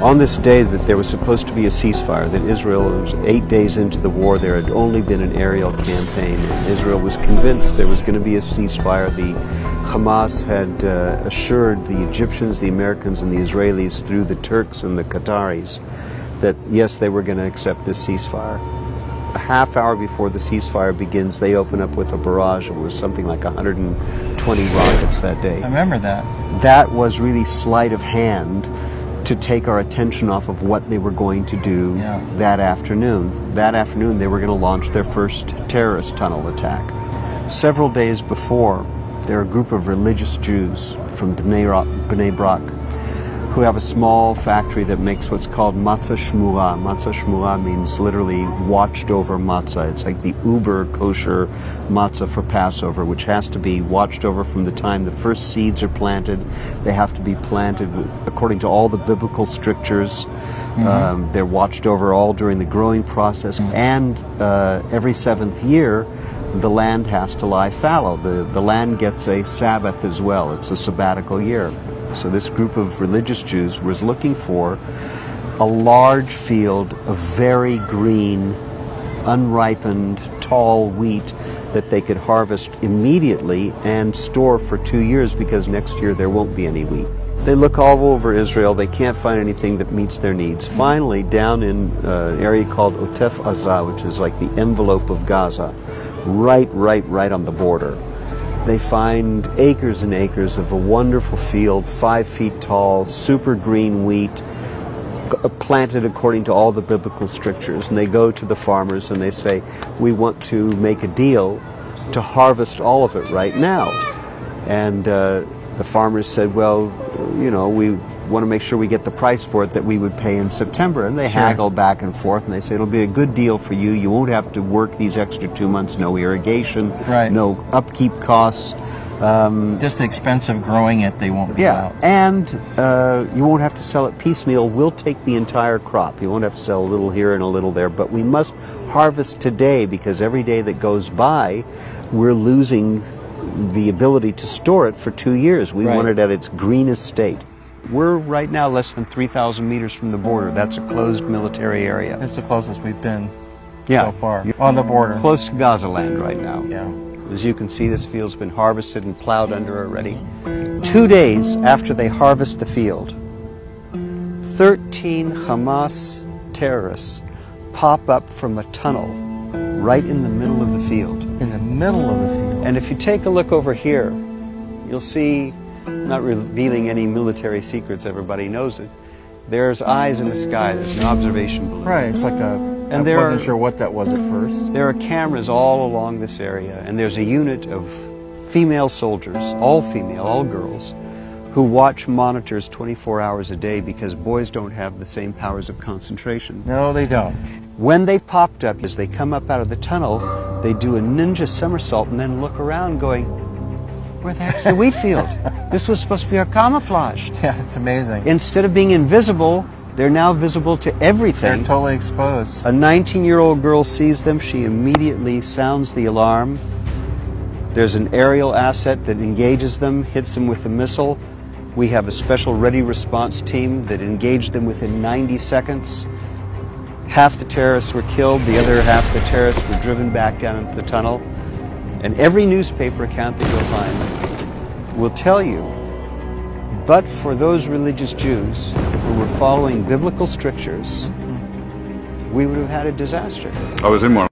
On this day that there was supposed to be a ceasefire, that Israel was 8 days into the war, there had only been an aerial campaign. Israel was convinced there was going to be a ceasefire. The Hamas had assured the Egyptians, the Americans, and the Israelis through the Turks and the Qataris that yes, they were going to accept this ceasefire. A half hour before the ceasefire begins, they open up with a barrage. It was something like 120 rockets that day. I remember that. That was really sleight of hand to take our attention off of what they were going to do that afternoon. That afternoon, they were going to launch their first terrorist tunnel attack. Several days before, there are a group of religious Jews from Bnei Brak who have a small factory that makes what's called Matza Shmura. Matza Shmura means literally watched over matzah. It's like the uber kosher matzah for Passover, which has to be watched over from the time the first seeds are planted. They have to be planted according to all the biblical strictures. They're watched over all during the growing process, and every seventh year the land has to lie fallow. The land gets a Sabbath as well. It's a sabbatical year. So this group of religious Jews was looking for a large field of very green, unripened, tall wheat that they could harvest immediately and store for 2 years, because next year there won't be any wheat. They look all over Israel. They can't find anything that meets their needs. Finally, down in an area called Otef Azah, which is like the envelope of Gaza, right on the border, they find acres and acres of a wonderful field, 5 feet tall, super green wheat, planted according to all the biblical strictures. And they go to the farmers and they say, we want to make a deal to harvest all of it right now. And the farmers said, well, you know, we want to make sure we get the price for it that we would pay in September. And they haggle back and forth, and they say, it'll be a good deal for you. You won't have to work these extra 2 months, no irrigation, no upkeep costs. Just the expense of growing it, they won't be out. And you won't have to sell it piecemeal. We'll take the entire crop. You won't have to sell a little here and a little there, but we must harvest today, because every day that goes by, we're losing the ability to store it for 2 years. We want it at its greenest state. We're right now less than 3,000 meters from the border. That's a closed military area. It's the closest we've been so far. On the border. Close to Gaza land right now. Yeah. As you can see, this field's been harvested and plowed under already. 2 days after they harvest the field, 13 Hamas terrorists pop up from a tunnel right in the middle of the field. In the middle of the field. And if you take a look over here, you'll see, not revealing any military secrets, everybody knows it, there's eyes in the sky, there's an observation balloon. Right, it's like a, I wasn't sure what that was at first. There are cameras all along this area, and there's a unit of female soldiers, all female, all girls, who watch monitors 24 hours a day, because boys don't have the same powers of concentration. No, they don't. When they popped up, as they come up out of the tunnel, they do a ninja somersault and then look around going, where the heck's the wheat field? This was supposed to be our camouflage. Yeah, it's amazing. Instead of being invisible, they're now visible to everything. They're totally exposed. A 19-year-old girl sees them. She immediately sounds the alarm. There's an aerial asset that engages them, hits them with a missile. We have a special ready response team that engaged them within 90 seconds. Half the terrorists were killed. The other half of the terrorists were driven back down into the tunnel. And every newspaper account that you'll find will tell you, but for those religious Jews who were following biblical strictures, we would have had a disaster. I was in one.